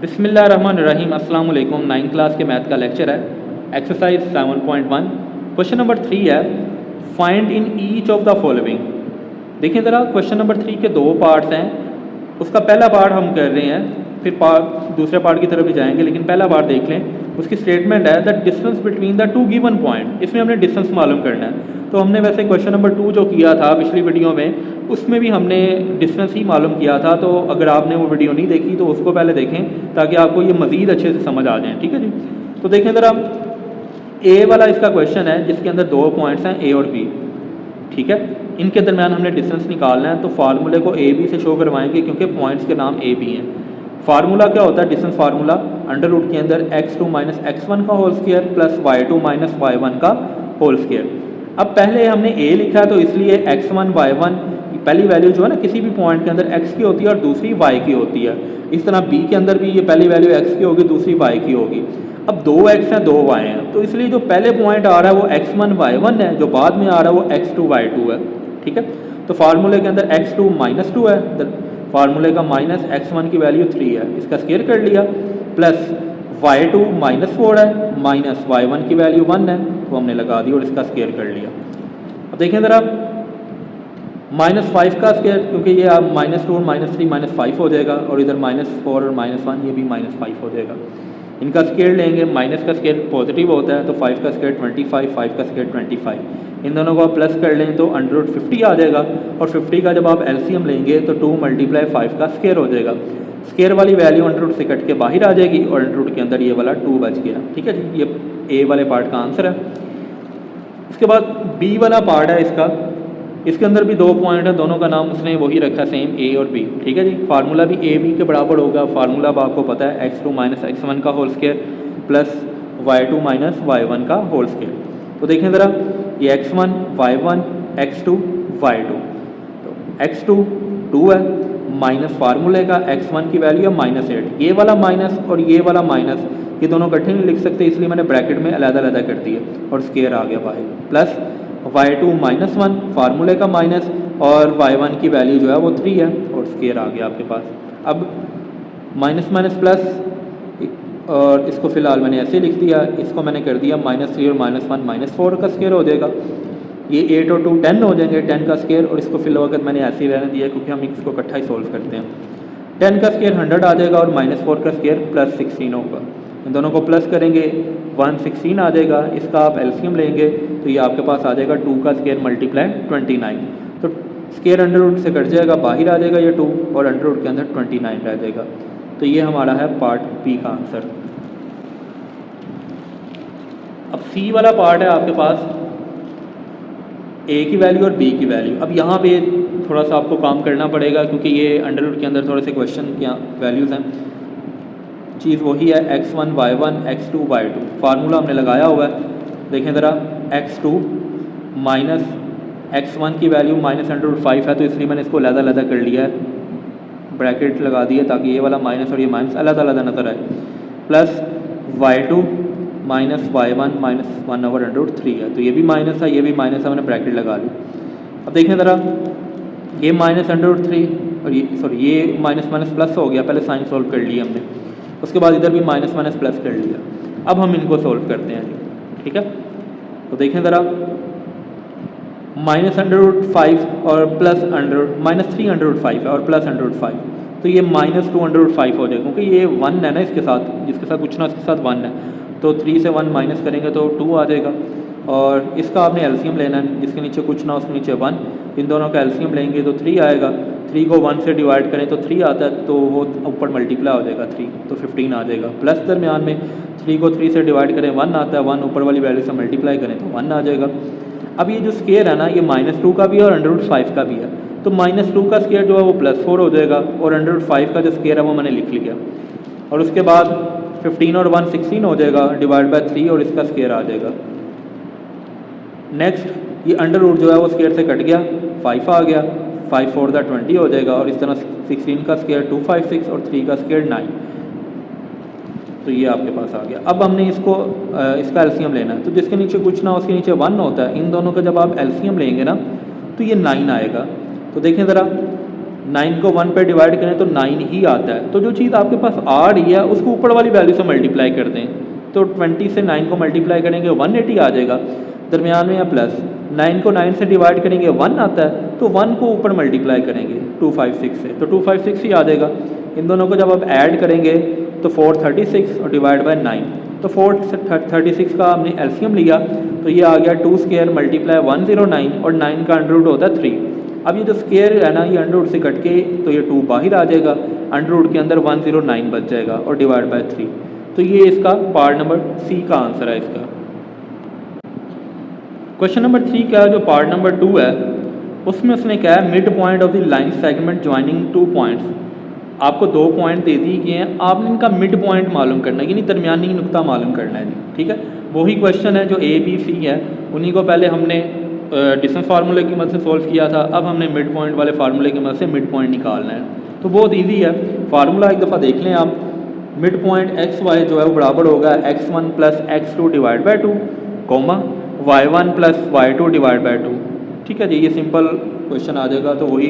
बिस्मिल्लाहिर्रहमानिर्रहीम। अस्सलाम वालेकुम। 9th क्लास के मैथ का लेक्चर है। एक्सरसाइज 7.1 क्वेश्चन नंबर 3 है, find in each of the following. देखिए ज़रा, क्वेश्चन नंबर 3 के दो पार्ट्स हैं। उसका पहला पार्ट हम कर रहे हैं, फिर दूसरे पार्ट की तरफ भी जाएंगे, लेकिन पहला पार्ट देख लें। उसकी स्टेटमेंट है the distance between the two given point. इसमें हमने डिस्टेंस मालूम करना है। तो हमने वैसे क्वेश्चन नंबर 2 जो किया था पिछली वीडियो में, उसमें भी हमने डिस्टेंस ही मालूम किया था। तो अगर आपने वो वीडियो नहीं देखी तो उसको पहले देखें ताकि आपको ये मज़ीद अच्छे से समझ आ जाए। ठीक है जी। तो देखें ज़रा, ए वाला इसका क्वेश्चन है जिसके अंदर दो पॉइंट्स हैं ए और बी। ठीक है, इनके दरमियान हमने डिस्टेंस निकालना है। तो फार्मूले को ए बी से शो करवाएंगे क्योंकि पॉइंट्स के नाम ए बी हैं। फार्मूला क्या होता है? डिस्टेंस फार्मूला अंडर रूट के अंदर x2 माइनस x1 का whole square plus y2 minus y1 का होल स्क्वायर। अब पहले हमने a लिखा है तो इसलिए x1 y1 पहली वैल्यू जो है ना किसी भी पॉइंट के अंदर x की होती है और दूसरी y की होती है। इस तरह b के अंदर भी ये पहली वैल्यू x की होगी, दूसरी y की होगी। अब 2x हैं 2y हैं, तो इसलिए जो पहले पॉइंट आ रहा है वो x1 y1 है, जो बाद में आ रहा है वो x2 y2 है। ठीक है, तो फार्मूले के अंदर x2 माइनस 2 है, फार्मूले का माइनस x1 की वैल्यू 3 है, इसका स्क्वायर कर लिया, प्लस y2 माइनस 4 है, माइनस y1 की वैल्यू 1 है, तो हमने लगा दी और इसका स्क्वायर कर लिया। अब देखें ज़रा, -5 का स्क्वायर, क्योंकि ये आप -2 और -3 -5 हो जाएगा, और इधर -4 और -1 ये भी -5 हो जाएगा। इनका स्क्वायर लेंगे, माइनस का स्क्वायर पॉजिटिव होता है तो 5 का स्क्वायर 25, 5 का स्क्वायर 25। इन दोनों को आप प्लस कर लें तो अंडर रूट 50 आ जाएगा, और 50 का जब आप एलसीएम लेंगे तो 2 × 5 का स्क्वायर हो जाएगा। स्क्वायर वाली वैल्यू अंडर रूट से कट के बाहर आ जाएगी और अंडर रूट के अंदर ये वाला 2 बच गया। ठीक है जी, ये ए वाले पार्ट का आंसर है। उसके बाद बी वाला पार्ट है इसका, इसके अंदर भी दो पॉइंट है, दोनों का नाम उसने वही रखा सेम ए और बी। ठीक है जी, फार्मूला भी ए बी के बराबर होगा। फार्मूला अब आपको पता है x2 माइनस x1 का whole square plus y2 minus y1 का होल स्क्वायर। तो देखें ज़रा, ये x1 y1 x2 y2, तो x2 2 है, माइनस फार्मूले का x1 की वैल्यू है -8। ये वाला माइनस और ये वाला माइनस, ये दोनों इकट्ठे नहीं लिख सकते, इसलिए मैंने ब्रैकेट में अलग-अलग कर दिए और स्क्वायर आ गया बाहर, प्लस y2 -1 फार्मूले का माइनस, और y1 की वैल्यू जो है वो 3 है और स्क्वायर आ गया आपके पास। अब माइनस माइनस प्लस, और इसको फ़िलहाल मैंने ऐसे लिख दिया, इसको मैंने कर दिया -3 और -1 -4 का स्क्वायर हो जाएगा। ये 8 और 2 10 हो जाएंगे, 10 का स्क्वायर, और इसको फिलहाल मैंने ऐसे ही रहने दिया क्योंकि हम इसको इकट्ठा ही सोल्व करते हैं। 10 का स्क्वायर 100 आ जाएगा और -4 का स्क्वायर प्लस 16 होगा। इन दोनों को प्लस करेंगे 116 आ जाएगा, इसका आप एलसीएम लेंगे तो ये आपके पास आ जाएगा 2 का स्क्वायर मल्टीप्लाई 29। तो स्क्वायर अंडर रूट से कट जाएगा, बाहर आ जाएगा ये 2, और अंडर रूट के अंदर 29 रह जाएगा। तो ये हमारा है पार्ट बी का आंसर। अब सी वाला पार्ट है आपके पास ए की वैल्यू और बी की वैल्यू। अब यहाँ पे थोड़ा सा आपको काम करना पड़ेगा क्योंकि ये अंडर रूट के अंदर थोड़े से क्वेश्चन क्या वैल्यूज़ हैं। चीज़ वही है x1 y1 x2 y2, formula हमने लगाया हुआ है। देखें ज़रा, x2 माइनस x1 की वैल्यू -5 है, तो इसलिए मैंने इसको अलग-अलग कर लिया है, ब्रैकेट लगा दिया ताकि ये वाला माइनस और ये माइनस अलग-अलग नज़र आए, प्लस y2 माइनस y1 -1/√3 है, तो ये भी माइनस है, ये भी माइनस है, मैंने ब्रैकेट लगा ली। अब देखें ज़रा, ये -√3 और ये माइनस माइनस प्लस हो गया, पहले साइन सोल्व कर लिया हमने, उसके बाद इधर भी माइनस माइनस प्लस कर लिया। अब हम इनको सोल्व करते हैं जी। ठीक है, तो देखें ज़रा, -√5 और प्लस -3/5 है और प्लस √5, तो ये -2/5 हो जाएगा क्योंकि ये 1 है ना, इसके साथ जिसके साथ पूछना उसके साथ 1 है, तो 3 से 1 माइनस करेंगे तो 2 आ जाएगा। और इसका आपने एलसीएम लेना है, जिसके नीचे कुछ ना उसके नीचे 1, इन दोनों का एलसीएम लेंगे तो 3 आएगा। 3 को 1 से डिवाइड करें तो 3 आता है, तो वो ऊपर मल्टीप्लाई हो जाएगा 3, तो 15 आ जाएगा। प्लस दरमियान में 3 को 3 से डिवाइड करें 1 आता है, 1 ऊपर वाली वैल्यू से मल्टीप्लाई करें तो 1 आ जाएगा। अब ये जो स्क्वायर है ना, ये -2 का भी है और √5 का भी है, तो -2 का स्क्वायर जो है वो +4 हो जाएगा, और √5 का जो स्क्वायर है वो मैंने लिख लिया, और उसके बाद 15 और 1 16 हो जाएगा, डिवाइड बाय 3 और इसका स्क्वायर आ जाएगा। नेक्स्ट, ये अंडर रूट जो है वो स्क्वायर से कट गया, 5 आ गया, 5 4 20 हो जाएगा, और इस तरह 16 का स्क्वायर 256 और 3 का स्क्वायर 9, तो ये आपके पास आ गया। अब हमने इसका एलसीएम लेना है, तो जिसके नीचे कुछ ना उसके नीचे 1 होता है, इन दोनों का जब आप एलसीएम लेंगे ना तो ये 9 आएगा। तो देखें ज़रा, 9 को 1 पे डिवाइड करें तो 9 ही आता है। तो जो चीज़ आपके पास आ रही है उसको ऊपर वाली वैल्यू से मल्टीप्लाई कर दें, तो 20 से 9 को मल्टीप्लाई करेंगे 180 आ जाएगा। दरमियान में या प्लस 9 को 9 से डिवाइड करेंगे 1 आता है, तो 1 को ऊपर मल्टीप्लाई करेंगे 256 से, तो 256 ही आ जाएगा। इन दोनों को जब आप ऐड करेंगे तो 436 और डिवाइड बाय 9, तो 436 का हमने एलसीएम लिया तो ये आ गया 2 स्क्वायर मल्टीप्लाई 109 और 9 का अंडर रूट होता है 3। अब ये जो स्क्वायर है ना, ये अंडर रूट से कट के तो ये 2 बाहर आ जाएगा, अंडर रूट के अंदर 109 बच जाएगा और डिवाइड बाय 3। तो ये इसका पार्ट नंबर सी का आंसर है इसका। क्वेश्चन नंबर 3 का जो पार्ट नंबर 2 है उसमें उसने क्या है, mid point of the line segment joining 2 points. आपको 2 पॉइंट दे दिए गए हैं, आपने इनका मिड पॉइंट मालूम करना है, यानी दरमियानी नुक्ता मालूम करना है जी, ठीक है। वही क्वेश्चन है जो ए बी सी है, उन्हीं को पहले हमने डिस्टेंस फार्मूले की मदद से सॉल्व किया था, अब हमने मिड पॉइंट वाले फार्मूले की मदद से मिड पॉइंट निकालना है। तो बहुत ईजी है, फार्मूला एक दफ़ा देख लें आप। मिड पॉइंट एक्स वाई जो है वो बराबर होगा x1 plus x2 divide by 2, comma y1 plus y2 divide by 2, ठीक है जी। ये सिंपल क्वेश्चन आ जाएगा। तो वही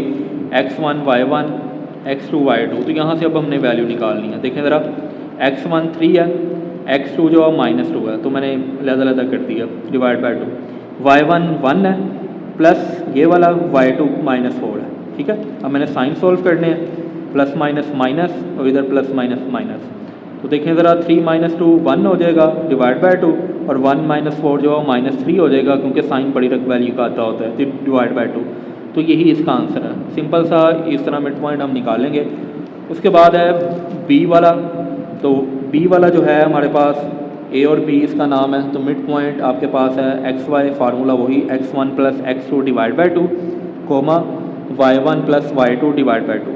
x1 y1 x2 y2, तो यहाँ से अब हमने वैल्यू निकालनी है। देखें ज़रा, x1 3 है, x2 जो है -2 है, तो मैंने लहदा कर दिया डिवाइड बाई 2, y1 1 है प्लस ये वाला y2 -4 है, ठीक है। अब मैंने साइन सॉल्व करने हैं, प्लस माइनस माइनस और इधर प्लस माइनस माइनस, तो देखें ज़रा 3 - 2 1 हो जाएगा डिवाइड बाई 2, और 1 - 4 जो है -3 हो जाएगा, क्योंकि साइन बड़ी रकम वैल्यू का आता होता है डिवाइड बाई 2। तो यही इसका आंसर है। सिंपल सा इस तरह मिड पॉइंट हम निकालेंगे। उसके बाद है बी वाला, तो बी वाला जो है हमारे पास ए और बी इसका नाम है। तो मिड पॉइंट आपके पास है एक्स वाई, फार्मूला वही x1 plus x2 divide by 2, comma y1 plus y2 divide by 2।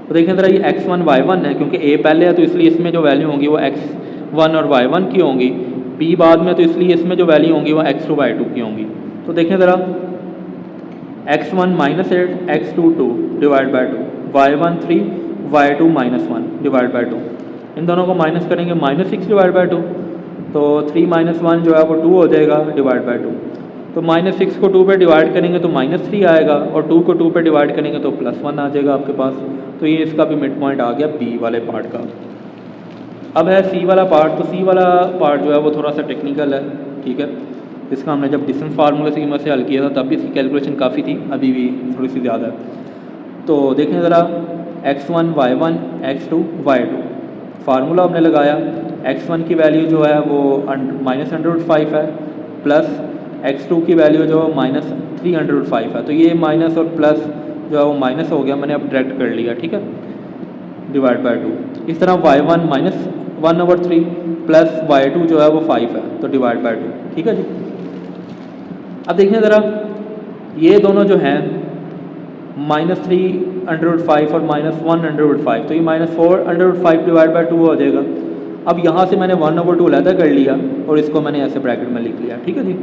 तो देखें ज़रा, ये x1 y1 है, क्योंकि a पहले है तो इसलिए इसमें जो वैल्यू होंगी वो x1 और y1 की होंगी, b बाद में तो इसलिए इसमें जो वैल्यू होंगी वो x2 y2 की होंगी। तो देखें ज़रा, x1 -8 x2 2 divide by 2, y1 3 y2 -1 divide by 2। इन दोनों को माइनस करेंगे -6 डिवाइड बाई 2, तो 3 - 1 जो है वो 2 हो जाएगा डिवाइड बाई 2। तो -6 को 2 पे डिवाइड करेंगे तो -3 आएगा, और 2 को 2 पे डिवाइड करेंगे तो +1 आ जाएगा आपके पास। तो ये इसका भी मिड पॉइंट आ गया बी वाले पार्ट का। अब है सी वाला पार्ट। तो सी वाला पार्ट जो है वो थोड़ा सा टेक्निकल है, ठीक है। इसका हमने जब डिस्टेंस फार्मूले की मदद से हल किया था तब भी इसकी कैलकुलेशन काफ़ी थी, अभी भी थोड़ी सी ज़्यादा है। तो देखें ज़रा, x1 y1 x2 y2, formula हमने लगाया। x1 की वैल्यू जो है वो -√5 है, प्लस x2 की वैल्यू जो -305 है। तो ये माइनस और प्लस जो है वो माइनस हो गया, मैंने अब डायरेक्ट कर लिया, ठीक है, डिवाइड बाई 2। इस तरह y1 -1/3 प्लस y2 जो है वो 5 है, तो डिवाइड बाई 2, ठीक है जी। अब देखें ज़रा, ये दोनों जो हैं -3/5 और -1/5, तो ये -4/5 डिवाइड बाई 2 हो जाएगा। अब यहाँ से मैंने 1/2 अलहदा कर लिया और इसको मैंने ऐसे ब्रैकेट में लिख लिया, ठीक है जी।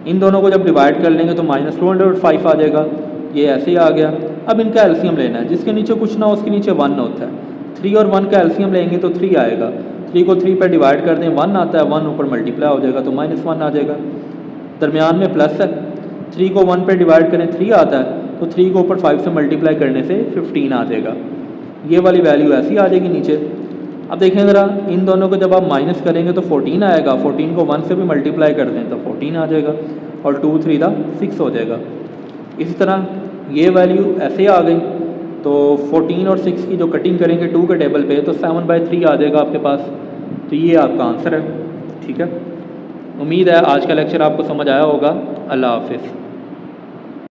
इन दोनों को जब डिवाइड कर लेंगे तो -2/5 आ जाएगा, ये ऐसे ही आ गया। अब इनका एलसीएम लेना है, जिसके नीचे कुछ ना हो उसके नीचे 1 होता है। 3 और 1 का एलसीएम लेंगे तो 3 आएगा, 3 को 3 पर डिवाइड कर दें 1 आता है, 1 ऊपर मल्टीप्लाई हो जाएगा तो -1 आ जाएगा। दरमियान में प्लस है, 3 को 1 पर डिवाइड करें 3 आता है, तो 3 को ऊपर 5 से मल्टीप्लाई करने से 15 आ जाएगा। ये वाली वैल्यू ऐसी आ जाएगी नीचे। अब देखें ज़रा, इन दोनों को जब आप माइनस करेंगे तो 14 आएगा, 14 को 1 से भी मल्टीप्लाई कर दें तो 14 आ जाएगा, और 2 3 6 हो जाएगा। इसी तरह ये वैल्यू ऐसे आ गई, तो 14 और 6 की जो कटिंग करेंगे 2 के टेबल पे तो 7/3 आ जाएगा आपके पास। तो ये आपका आंसर है, ठीक है। उम्मीद है आज का लेक्चर आपको समझ आया होगा। अल्लाह हाफिज़।